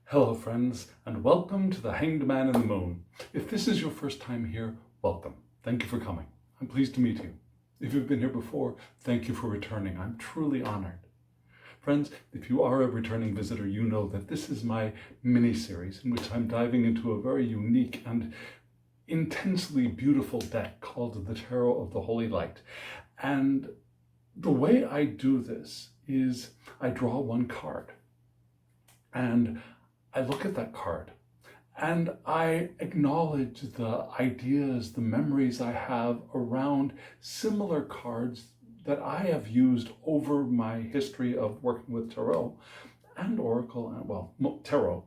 Hello friends, and welcome to the Hanged Man in the Moon. If this is your first time here, welcome. Thank you for coming. I'm pleased to meet you. If you've been here before, thank you for returning. I'm truly honored. Friends, if you are a returning visitor, you know that this is my mini-series in which I'm diving into a very unique and intensely beautiful deck called the Tarot of the Holy Light. And the way I do this is I draw one card and I look at that card and I acknowledge the ideas, the memories I have around similar cards that I have used over my history of working with tarot and oracle, and tarot,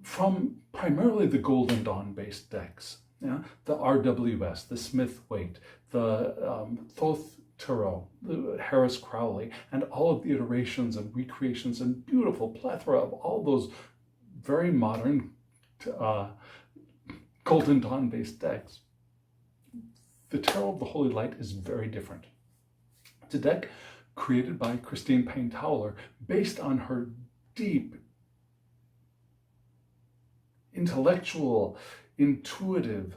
from primarily the Golden Dawn based decks, the RWS, the Smith-Waite, the Thoth Tarot, the Harris Crowley, and all of the iterations and recreations and beautiful plethora of all those very modern Golden Dawn based decks. The Tarot of the Holy Light is very different. It's a deck created by Christine Payne-Towler based on her deep, intellectual, intuitive,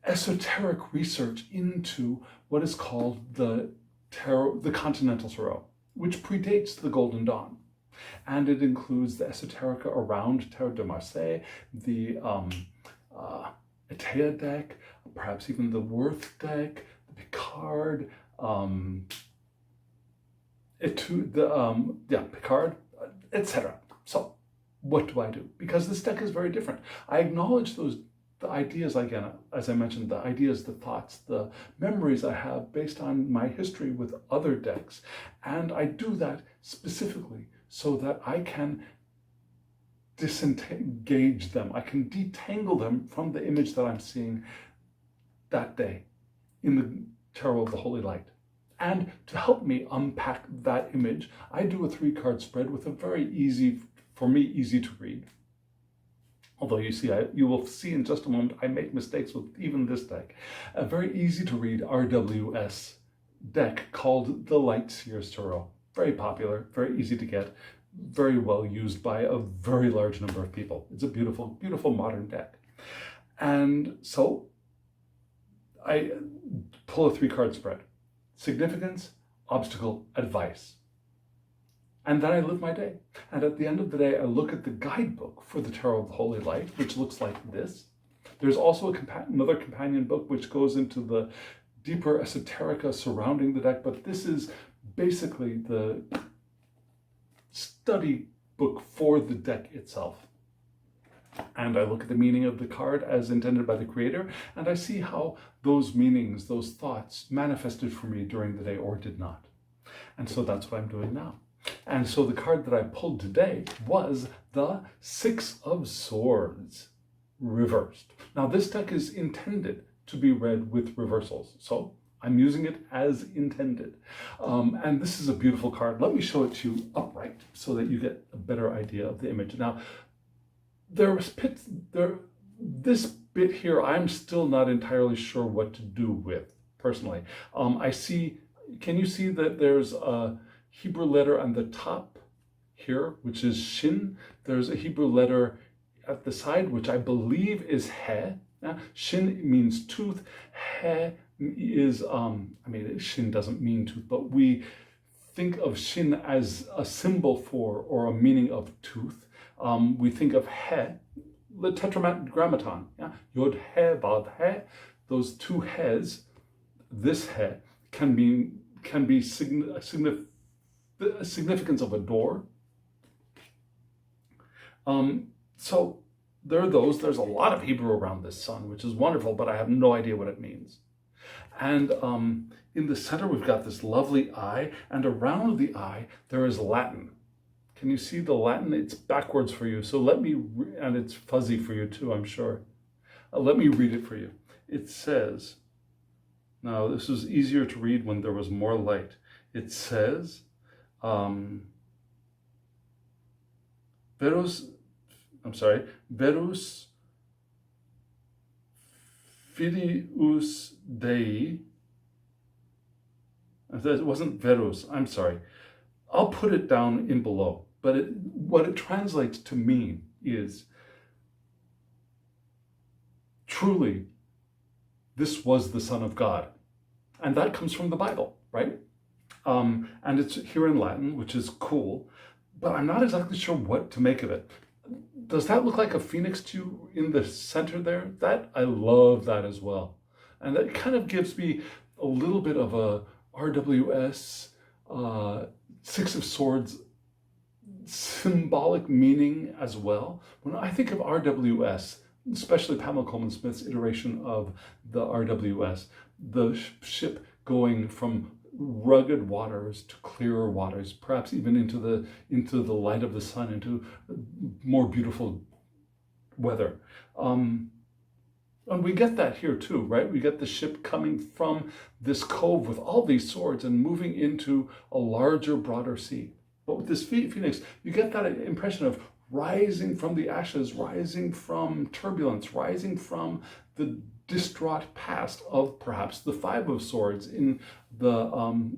esoteric research into what is called the Continental Tarot, which predates the Golden Dawn. And it includes the esoterica around Tarot de Marseille, the Atea deck, perhaps even the Worth deck, the Picard, Picard, etc. So what do I do? Because this deck is very different. I acknowledge the ideas, again, as I mentioned, the ideas, the thoughts, the memories I have based on my history with other decks. And I do that specifically so that I can disengage them. I can detangle them from the image that I'm seeing that day in the Tarot of the Holy Light. And to help me unpack that image, I do a 3-card spread with a very easy to read. Although you will see in just a moment, I make mistakes with even this deck. A very easy to read RWS deck called the Light Seers Tarot. Very popular, very easy to get, very well used by a very large number of people. It's a beautiful, beautiful modern deck. And so I pull a 3-card spread. Significance, obstacle, advice. And then I live my day. And at the end of the day, I look at the guidebook for the Tarot of the Holy Light, which looks like this. There's also another companion book which goes into the deeper esoterica surrounding the deck, but this is basically the study book for the deck itself. And I look at the meaning of the card as intended by the creator, and I see how those meanings, those thoughts manifested for me during the day or did not. And so that's what I'm doing now. And so the card that I pulled today was the 6 of Swords reversed. Now this deck is intended to be read with reversals, so I'm using it as intended. And this is a beautiful card. Let me show it to you upright so that you get a better idea of the image. Now, this bit here, I'm still not entirely sure what to do with, personally. Can you see that there's a Hebrew letter on the top here, which is Shin? There's a Hebrew letter at the side, which I believe is He. Shin means tooth. He is, Shin doesn't mean tooth, but we think of Shin as a symbol for or a meaning of tooth. We think of He, the tetragrammaton, Yod He, Vav He. Those two He's, this He, can be significance of a door. So there are those. There's a lot of Hebrew around this sun, which is wonderful, but I have no idea what it means. And in the center, we've got this lovely eye, and around the eye, there is Latin. Can you see the Latin? It's backwards for you. So and it's fuzzy for you too, I'm sure. Let me read it for you. It says, now this was easier to read when there was more light. It says, Verus Filius Dei. It wasn't Verus, I'm sorry. I'll put it down in below. But what it translates to mean is truly, this was the Son of God. And that comes from the Bible, right? And it's here in Latin, which is cool, but I'm not exactly sure what to make of it. Does that look like a phoenix to you in the center there? I love that as well. And that kind of gives me a little bit of a RWS, Six of Swords symbolic meaning as well. When I think of RWS, especially Pamela Coleman Smith's iteration of the RWS, the ship going from rugged waters to clearer waters, perhaps even into the light of the sun, into more beautiful weather. And we get that here too, right? We get the ship coming from this cove with all these swords and moving into a larger, broader sea. But with this phoenix, you get that impression of rising from the ashes, rising from turbulence, rising from the distraught past of perhaps the Five of Swords. In the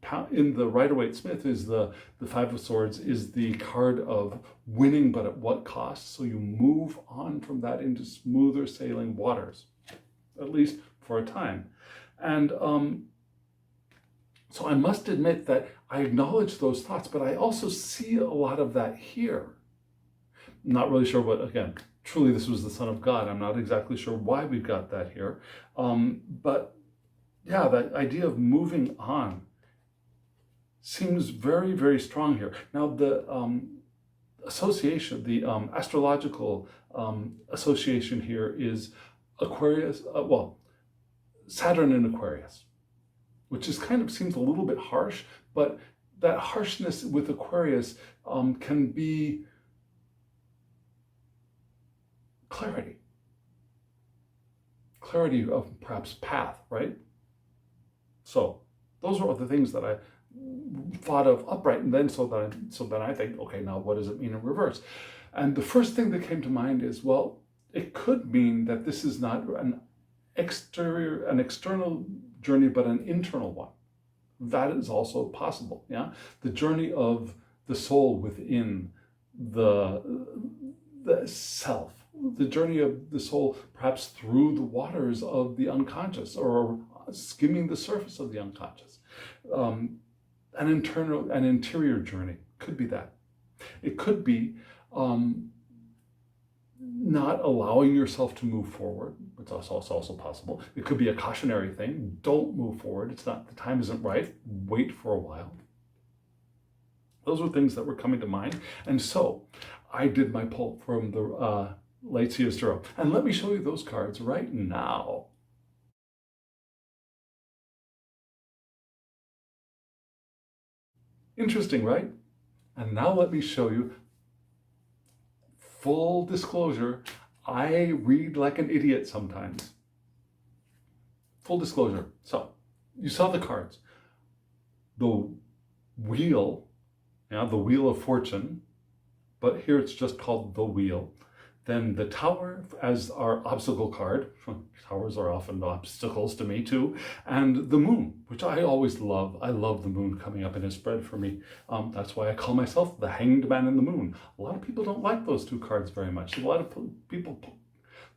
Rider-Waite-Smith, is the Five of Swords is the card of winning, but at what cost? So you move on from that into smoother sailing waters, at least for a time. And so I must admit that I acknowledge those thoughts, but I also see a lot of that here. I'm not really sure what, again, truly this was the Son of God. I'm not exactly sure why we've got that here. But yeah, that idea of moving on seems very, very strong here. Now, the association, the astrological association here is Aquarius, Saturn in Aquarius, which is kind of seems a little bit harsh, but that harshness with Aquarius can be clarity of perhaps path, right? So those are the things that I thought of upright, and then so then I think, okay, now what does it mean in reverse? And the first thing that came to mind is, well, it could mean that this is not an external journey, but an internal one. That is also possible. Yeah, the journey of the soul within the self, the journey of the soul perhaps through the waters of the unconscious, or skimming the surface of the unconscious. An interior journey could be that. It could be not allowing yourself to move forward, which is also possible. It could be a cautionary thing. Don't move forward. It's not, the time isn't right. Wait for a while. Those were things that were coming to mind. And so I did my pull from the Late Sea of Tarot. And let me show you those cards right now. Interesting, right? And now let me show you. Full disclosure, I read like an idiot sometimes. Full disclosure. So, you saw the cards. The wheel, the Wheel of Fortune, but here it's just called the wheel. Then the Tower as our obstacle card. Towers are often obstacles to me too. And the Moon, which I always love. I love the Moon coming up in a spread for me. That's why I call myself the Hanged Man in the Moon. A lot of people don't like those two cards very much. A lot of people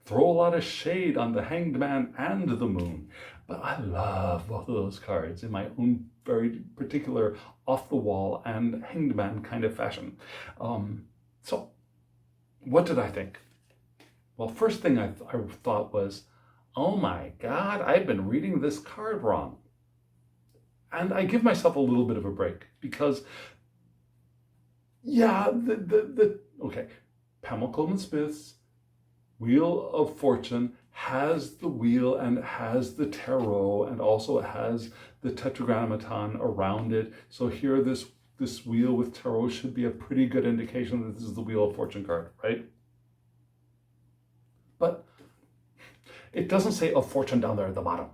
throw a lot of shade on the Hanged Man and the Moon. But I love both of those cards in my own very particular off-the-wall and Hanged Man kind of fashion. So, what did I think? Well, first thing I thought was, oh my God, I've been reading this card wrong. And I give myself a little bit of a break because, yeah, okay, Pamela Coleman Smith's Wheel of Fortune has the wheel and it has the tarot, and also it has the tetragrammaton around it. So here this wheel with tarot should be a pretty good indication that this is the Wheel of Fortune card, right? But it doesn't say of fortune down there at the bottom.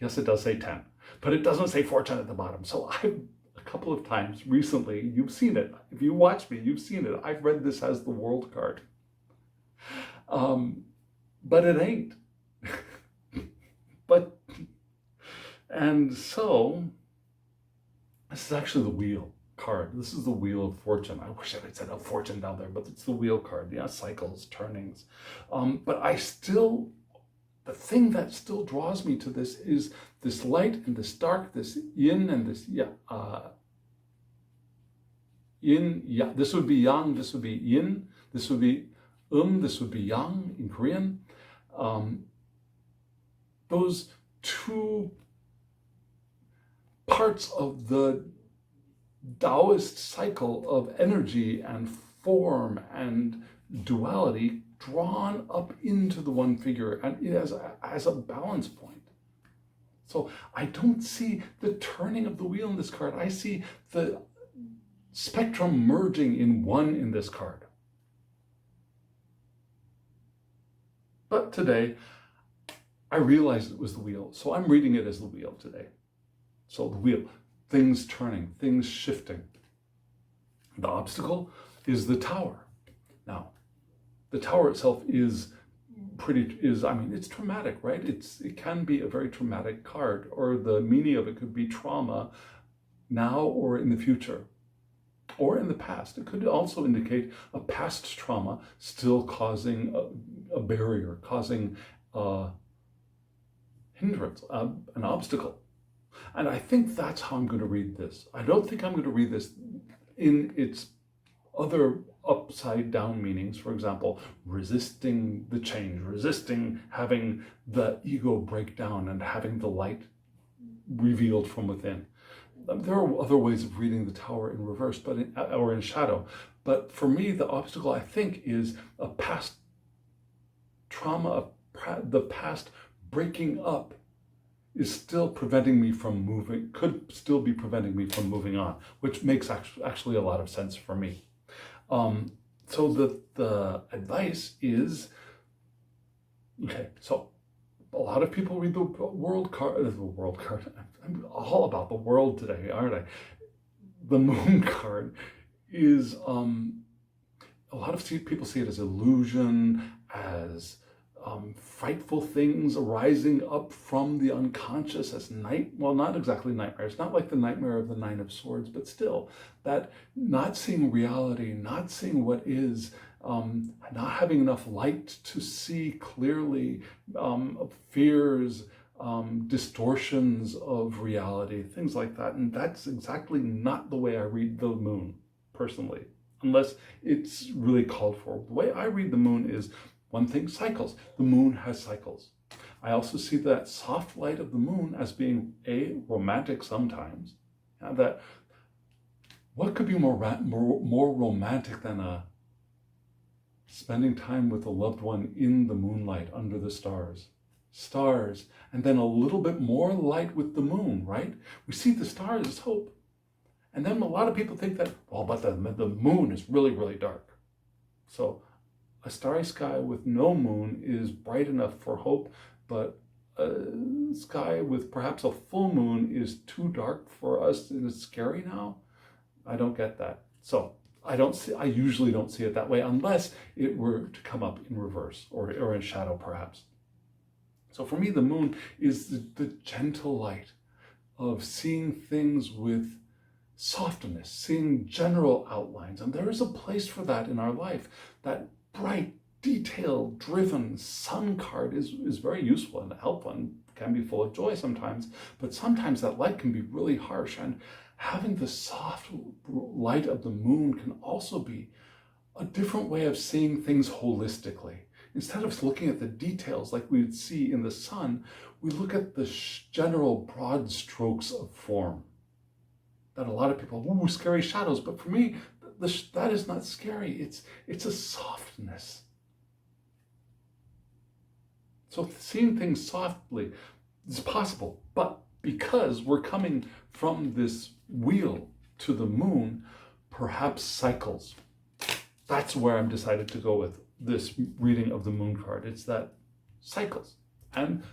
Yes, it does say 10, but it doesn't say fortune at the bottom. So a couple of times recently, you've seen it. If you watch me, you've seen it. I've read this as the World card. But it ain't. And so this is actually the wheel. card. This is the Wheel of Fortune. I wish I had said a fortune down there, but it's the wheel card. Yeah, cycles, turnings. But the thing that still draws me to this is this light and this dark, this yin and this yin, this would be yang, this would be yin, this would be this would be yang in Korean. Those two parts of the Taoist cycle of energy and form and duality drawn up into the one figure and as a balance point. So I don't see the turning of the wheel in this card. I see the spectrum merging in one in this card. But today, I realized it was the wheel, so I'm reading it as the wheel today. So the wheel, things turning, things shifting. The obstacle is the tower. Now, the tower itself is it's traumatic, right? It can be a very traumatic card, or the meaning of it could be trauma now or in the future, or in the past. It could also indicate a past trauma still causing a barrier, causing a hindrance, an obstacle. And I think that's how I'm going to read this. I don't think I'm going to read this in its other upside down meanings. For example, resisting the change, resisting having the ego break down and having the light revealed from within. There are other ways of reading the tower in reverse, or in shadow. But for me, the obstacle, I think, is a past trauma, the past breaking up is still preventing me from moving, could still be preventing me from moving on, which makes actually a lot of sense for me. So the advice is, okay, so a lot of people read the world card. I'm all about the world today, aren't I? The moon card is, a lot of people see it as illusion, as frightful things arising up from the unconscious, as not exactly nightmares, not like the nightmare of the Nine of Swords, but still that not seeing reality, not seeing what is, not having enough light to see clearly, fears, distortions of reality, things like that. And that's exactly not the way I read the moon, personally, unless it's really called for. The way I read the moon is, one thing, cycles. The moon has cycles. I also see that soft light of the moon as being romantic sometimes. That what could be more romantic than spending time with a loved one in the moonlight under the stars, and then a little bit more light with the moon, right? We see the stars as hope, and then a lot of people think that, but the moon is really, really dark. So a starry sky with no moon is bright enough for hope, but a sky with perhaps a full moon is too dark for us and it's scary now. I don't get that. So I usually don't see it that way unless it were to come up in reverse or in shadow perhaps. So for me, the moon is the gentle light of seeing things with softness, seeing general outlines. And there is a place for that in our life. That bright, detail-driven sun card is very useful and helpful and can be full of joy sometimes, but sometimes that light can be really harsh, and having the soft light of the moon can also be a different way of seeing things holistically. Instead of looking at the details like we would see in the sun, we look at the general broad strokes of form. That a lot of people, scary shadows, but for me, that is not scary. It's a softness. So seeing things softly is possible, but because we're coming from this wheel to the moon, perhaps cycles. That's where I'm decided to go with this reading of the moon card. It's that cycles. And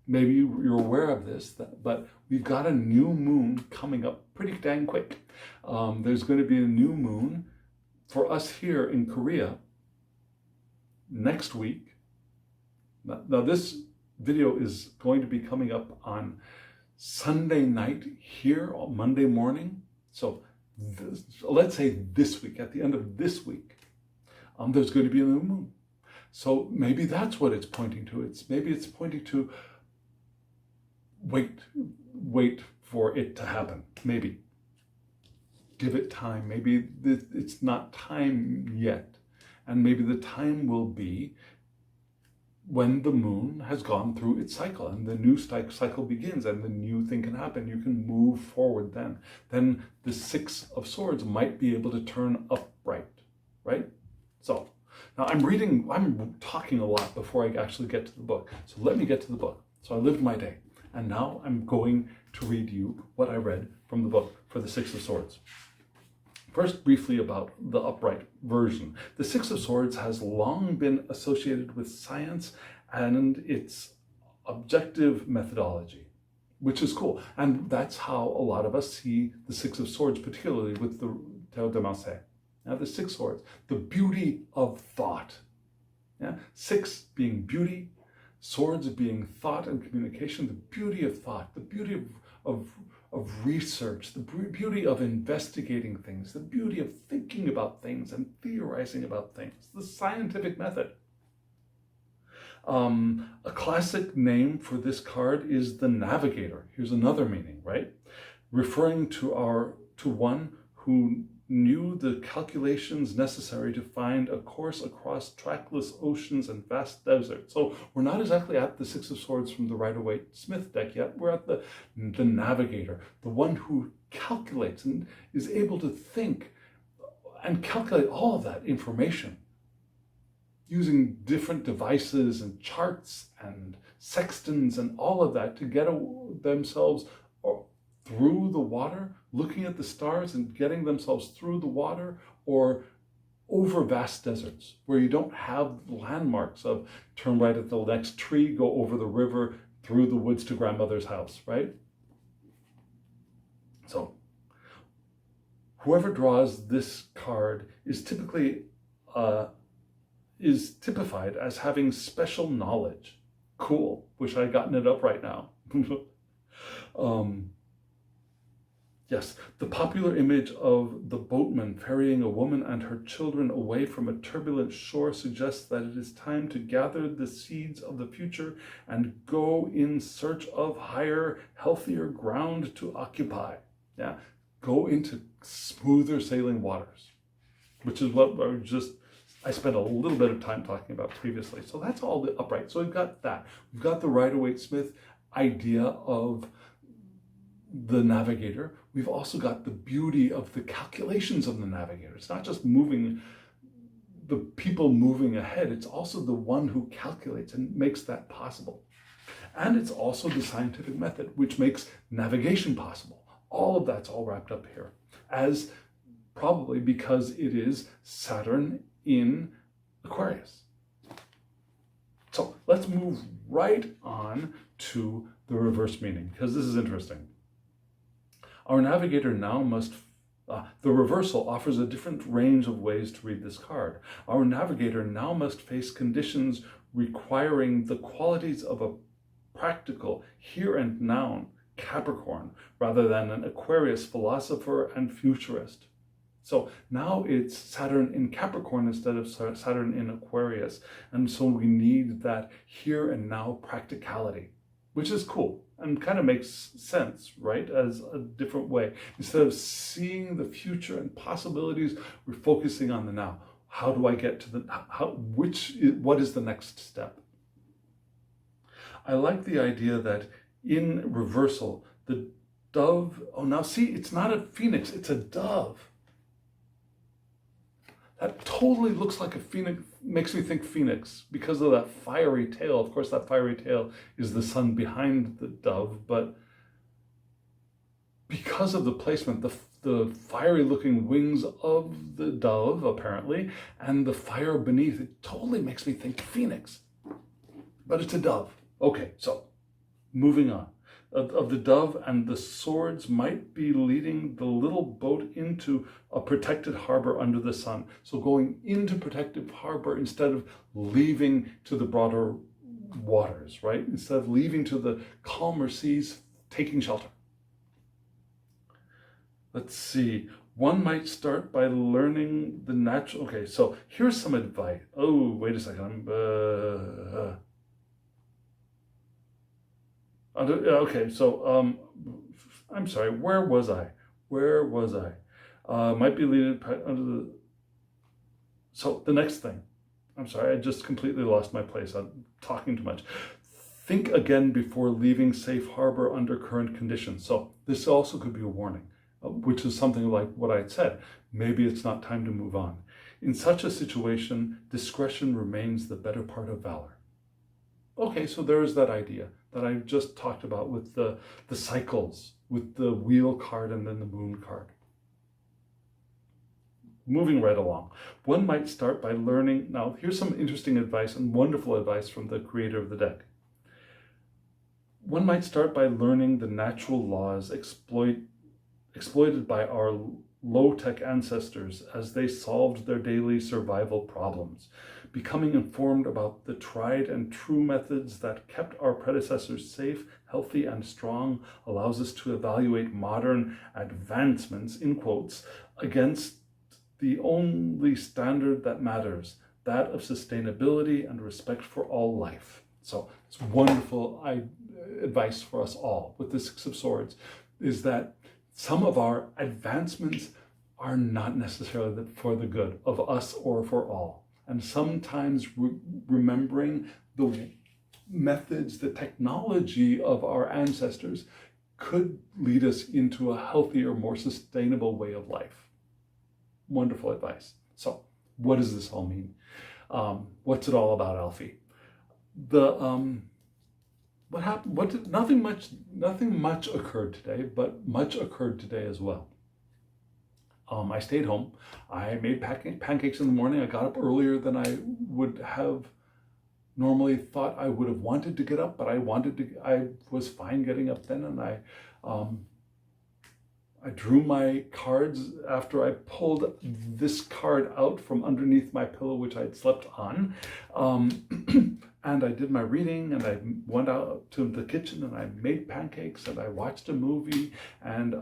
maybe you're aware of this, but we've got a new moon coming up pretty dang quick. There's going to be a new moon for us here in Korea next week. Now this video is going to be coming up on Sunday night here on Monday morning. So let's say this week, at the end of this week, there's going to be a new moon. So maybe that's what it's pointing to. Maybe it's pointing to wait for it to happen. Maybe give it time. Maybe it's not time yet. And maybe the time will be when the moon has gone through its cycle and the new cycle begins and the new thing can happen. You can move forward then. Then the Six of Swords might be able to turn upright, right? So now I'm talking a lot before I actually get to the book. So let me get to the book. So I lived my day. And now I'm going to read you what I read from the book for the Six of Swords. First, briefly about the upright version. The Six of Swords has long been associated with science and its objective methodology, which is cool. And that's how a lot of us see the Six of Swords, particularly with the Tarot de Marseille. Now, the Six Swords, the beauty of thought. Yeah? Six being beauty, swords being thought and communication, the beauty of thought, the beauty of research, the beauty of investigating things, the beauty of thinking about things and theorizing about things, the scientific method. A classic name for this card is the Navigator. Here's another meaning, right? Referring to one who knew the calculations necessary to find a course across trackless oceans and vast deserts. So we're not exactly at the Six of Swords from the Rider-Waite-Smith deck yet. We're at the Navigator, the one who calculates and is able to think and calculate all of that information using different devices and charts and sextants and all of that to get themselves through the water, looking at the stars and getting themselves through the water, or over vast deserts where you don't have landmarks of turn right at the next tree, go over the river, through the woods to grandmother's house, right? So whoever draws this card is typically typified as having special knowledge. Cool. Wish I'd gotten it up right now. Yes, the popular image of the boatman ferrying a woman and her children away from a turbulent shore suggests that it is time to gather the seeds of the future and go in search of higher, healthier ground to occupy. Yeah, go into smoother sailing waters, which is what I spent a little bit of time talking about previously. So that's all the upright. So we've got that. We've got the Rider-Waite-Smith idea of the Navigator. We've also got the beauty of the calculations of the Navigator. It's not just the people moving ahead. It's also the one who calculates and makes that possible. And it's also the scientific method, which makes navigation possible. All of that's all wrapped up here, as probably because it is Saturn in Aquarius. So let's move right on to the reverse meaning, because this is interesting. Our Navigator now must, the reversal offers a different range of ways to read this card. Our Navigator now must face conditions requiring the qualities of a practical, here and now Capricorn, rather than an Aquarius philosopher and futurist. So now it's Saturn in Capricorn instead of Saturn in Aquarius. And so we need that here and now practicality, which is cool and kind of makes sense, right? As a different way. Instead of seeing the future and possibilities, we're focusing on the now. How do I get to what is the next step? I like the idea that in reversal, the dove, now see, it's not a phoenix, it's a dove. That totally looks like a phoenix, makes me think phoenix because of that fiery tail. Of course, that fiery tail is the sun behind the dove, but because of the placement, the fiery looking wings of the dove, apparently, and the fire beneath, it totally makes me think phoenix. But it's a dove. Okay, so moving on. Of the dove and the swords might be leading the little boat into a protected harbor under the sun. So going into protected harbor instead of leaving to the broader waters, right? Instead of leaving to the calmer seas, taking shelter. Let's see. One might start by learning the natural. Okay, so here's some advice. Oh, wait a second. Okay, so I'm sorry. Where was I? Might be leading under the. So the next thing. I'm sorry. I just completely lost my place. I'm talking too much. Think again before leaving safe harbor under current conditions. So this also could be a warning, which is something like what I had said. Maybe it's not time to move on. In such a situation, discretion remains the better part of valor. Okay, so there is that idea that I just talked about with the cycles, with the wheel card and then the moon card. Moving right along, one might start by learning. Now, here's some interesting advice and wonderful advice from the creator of the deck. One might start by learning the natural laws exploited by our low-tech ancestors as they solved their daily survival problems. Becoming informed about the tried and true methods that kept our predecessors safe, healthy, and strong allows us to evaluate modern advancements, in quotes, against the only standard that matters, that of sustainability and respect for all life. So it's wonderful advice for us all with the Six of Swords, is that some of our advancements are not necessarily for the good of us or for all. And sometimes remembering the methods, the technology of our ancestors could lead us into a healthier, more sustainable way of life. Wonderful advice. So what does this all mean? What's it all about, Alfie? What happened? Nothing much occurred today, but much occurred today as well. I stayed home. I made pancakes in the morning. I got up earlier than I would have normally thought I would have wanted to get up, but I was fine getting up then, and I drew my cards after I pulled this card out from underneath my pillow, which I'd slept on. And I did my reading, and I went out to the kitchen and I made pancakes and I watched a movie, and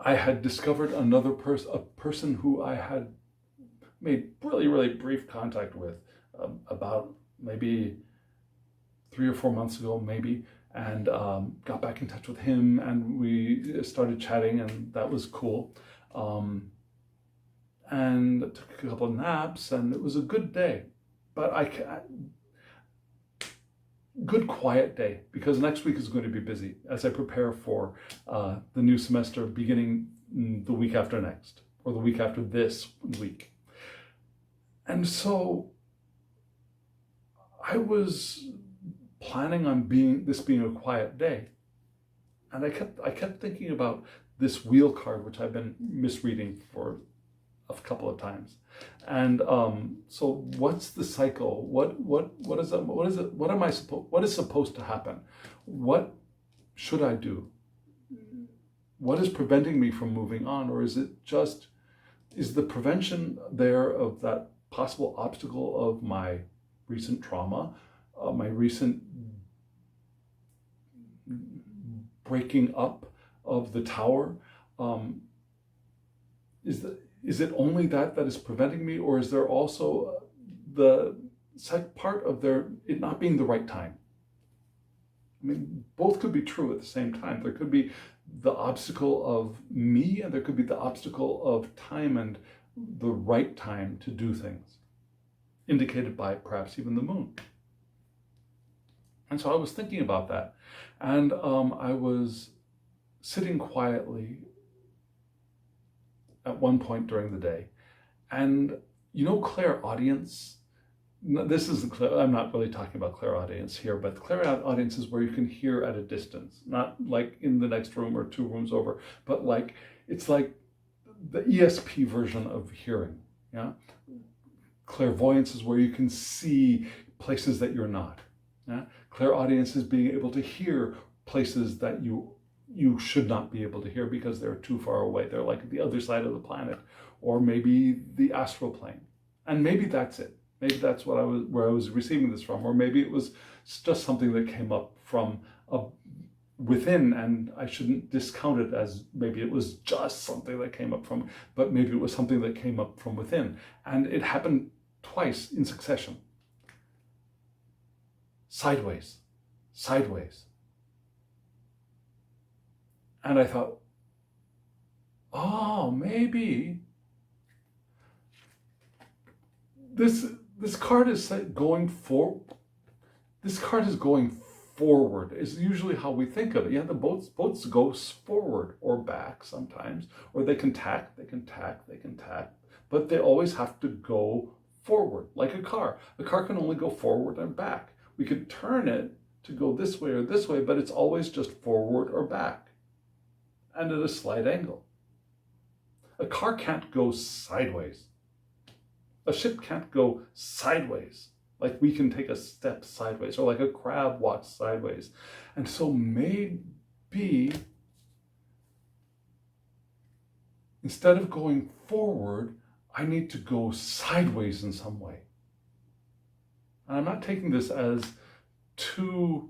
I had discovered a person who I had made really, really brief contact with about maybe 3 or 4 months ago, maybe, and got back in touch with him, and we started chatting, and that was cool. And I took a couple of naps, and it was a good day. But good quiet day, because next week is going to be busy as I prepare for the new semester beginning the week after next, or the week after this week. And so I was planning on being a quiet day, and I kept thinking about this wheel card, which I've been misreading for a couple of times. And so what's the cycle? What is it? What is supposed to happen? What should I do? What is preventing me from moving on? Or is the prevention there of that possible obstacle of my recent trauma, my recent breaking up of the tower? Is it only that is preventing me, or is there also the part of it not being the right time? I mean, both could be true at the same time. There could be the obstacle of me, and there could be the obstacle of time and the right time to do things, indicated by perhaps even the moon. And so I was thinking about that, and I was sitting quietly at one point during the day, and clairaudience. This isn't I'm not really talking about clairaudience here, but clairaudience is where you can hear at a distance, not like in the next room or 2 rooms over, but it's like the ESP version of hearing. Yeah, clairvoyance is where you can see places that you're not. Yeah, clairaudience is being able to hear places that you should not be able to hear because they're too far away. They're like the other side of the planet, or maybe the astral plane. And maybe that's it. Maybe that's where I was receiving this from, or maybe it was just something that came up from within, and I shouldn't discount it as maybe it was just something that came up from, but maybe it was something that came up from within. And it happened twice in succession. Sideways, sideways. And I thought, oh, maybe this card is going for. This card is going forward. Is usually how we think of it. Yeah, the boats go forward or back sometimes, or they can tack, but they always have to go forward, like a car. A car can only go forward and back. We could turn it to go this way or this way, but it's always just forward or back, and at a slight angle. A car can't go sideways. A ship can't go sideways, like we can take a step sideways, or like a crab walks sideways. And so maybe instead of going forward, I need to go sideways in some way. And I'm not taking this too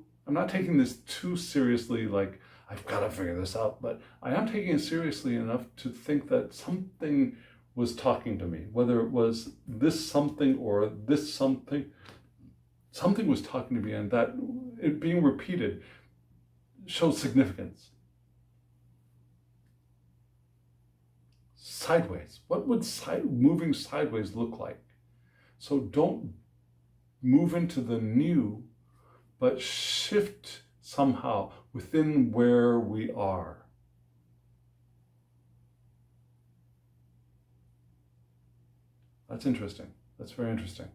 seriously, like I've got to figure this out, but I am taking it seriously enough to think that something was talking to me, whether it was this something or this something. Something was talking to me, and that it being repeated shows significance. Sideways. What would moving sideways look like? So don't move into the new, but shift somehow within where we are. That's interesting. That's very interesting.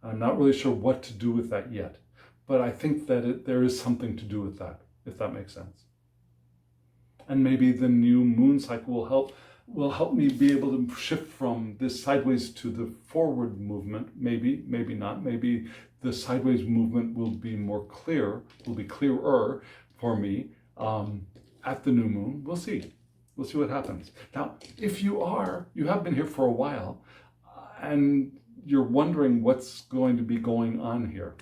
I'm not really sure what to do with that yet, but I think that there is something to do with that, if that makes sense. And maybe the new moon cycle will help me be able to shift from this sideways to the forward movement. Maybe not. Maybe the sideways movement will be clearer for me at the new moon. We'll see. We'll see what happens. Now, if you have been here for a while, and you're wondering what's going to be going on here,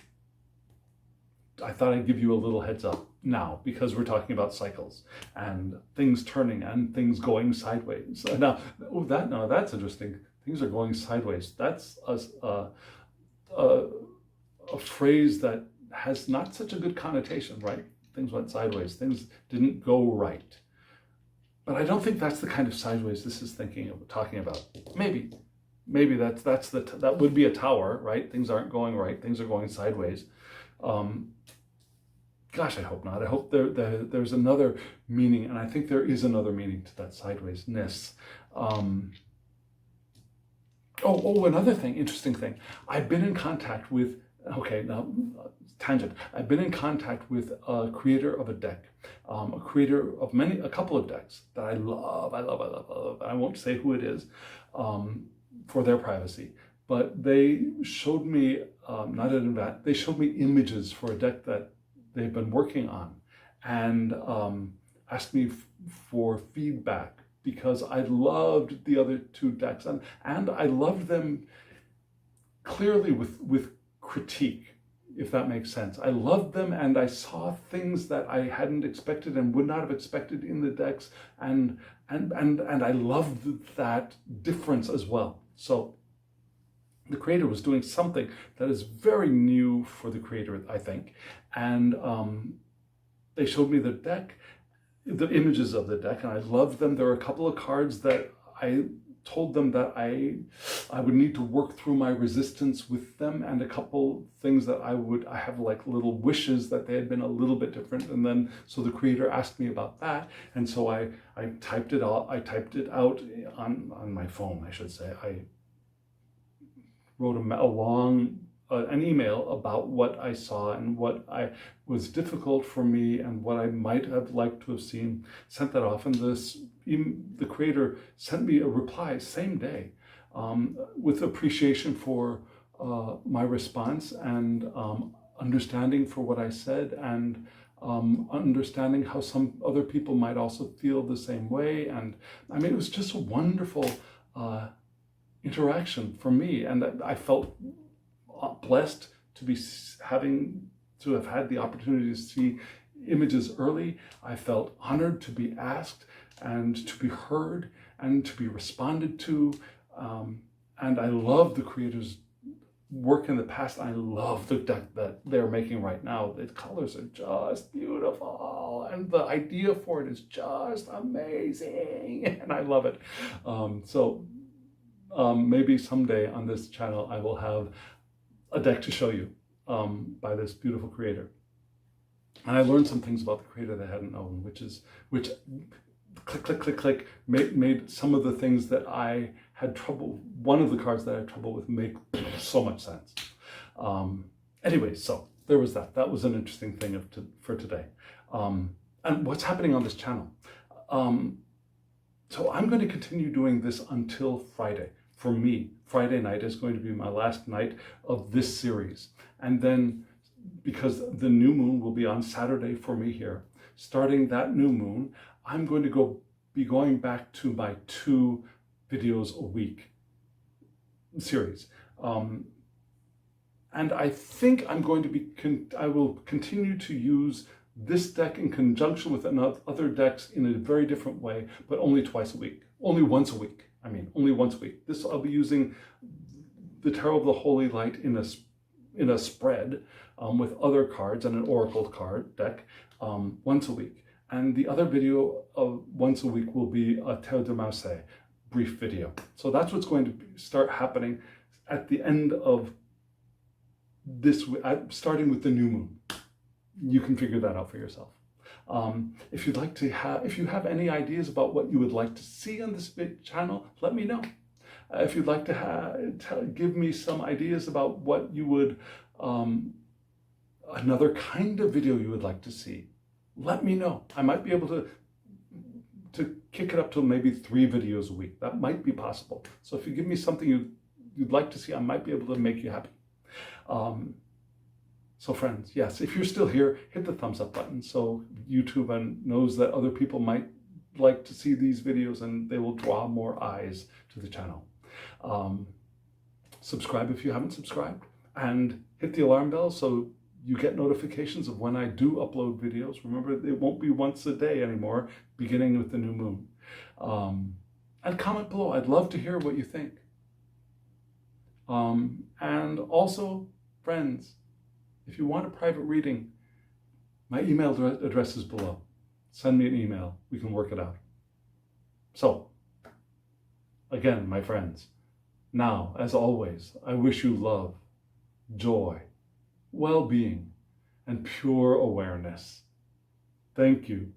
I thought I'd give you a little heads up now, because we're talking about cycles and things turning and things going sideways. Now, that's interesting. Things are going sideways. That's a phrase that has not such a good connotation, right? Things went sideways. Things didn't go right. But I don't think that's the kind of sideways this is talking about. Maybe that would be a tower, right? Things aren't going right. Things are going sideways. Gosh, I hope not. I hope there's another meaning, and I think there is another meaning to that sidewaysness. Another thing, interesting thing. I've been in contact with. Okay, now tangent. I've been in contact with a creator of a deck, a creator of a couple of decks that I love. I won't say who it is. For their privacy, but they showed me, they showed me images for a deck that they've been working on, and asked me for feedback, because I loved the other two decks, and I loved them clearly with critique, if that makes sense. I loved them, and I saw things that I hadn't expected and would not have expected in the decks, and I loved that difference as well. So the creator was doing something that is very new for the creator, I think. And they showed me the deck, the images of the deck, and I loved them. There were a couple of cards that I told them that I would need to work through my resistance with them, and a couple things that I have like little wishes that they had been a little bit different. And then, so the creator asked me about that. And so I typed it out. I typed it out on my phone, I should say. I wrote an email about what I saw and what was difficult for me and what I might have liked to have seen. Sent that off, and the creator sent me a reply same day, with appreciation for my response, and understanding for what I said, and understanding how some other people might also feel the same way. And I mean, it was just a wonderful interaction for me, and I felt blessed to have had the opportunity to see images early. I felt honored to be asked and to be heard and to be responded to. And I love the creators' work in the past. I love the deck that they're making right now. The colors are just beautiful, and the idea for it is just amazing, and I love it. Maybe someday on this channel I will have a deck to show you by this beautiful creator. And I learned some things about the creator that I hadn't known, which click, made some of the things that I had trouble, one of the cards that I had trouble with, make so much sense. Anyway, so there was that. That was an interesting thing for today. And what's happening on this channel? So I'm going to continue doing this until Friday. For me, Friday night is going to be my last night of this series. And then, because the new moon will be on Saturday for me here, starting that new moon, I'm going to be going back to my 2 videos a week series. And I think I'm going to I will continue to use this deck in conjunction with other decks in a very different way, but only twice a week. Only once a week. Only once a week. I'll be using the Tarot of the Holy Light in a spread with other cards and an oracle card deck once a week. And the other video of once a week will be a Tarot de Marseille brief video. So that's what's going to start happening at the end of this, starting with the new moon. You can figure that out for yourself. If you have any ideas about what you would like to see on this channel, let me know. If you'd like to give me some ideas about what you would, another kind of video you would like to see, let me know. I might be able to kick it up to maybe 3 videos a week. That might be possible. So if you give me something you'd like to see, I might be able to make you happy. So friends, yes, if you're still here, hit the thumbs up button so YouTube knows that other people might like to see these videos and they will draw more eyes to the channel. Subscribe if you haven't subscribed, and hit the alarm bell so you get notifications of when I do upload videos. Remember, it won't be once a day anymore, beginning with the new moon. And comment below. I'd love to hear what you think. And also, friends, if you want a private reading, my email address is below. Send me an email. We can work it out. So, again, my friends, now, as always, I wish you love, joy, well-being, and pure awareness. Thank you.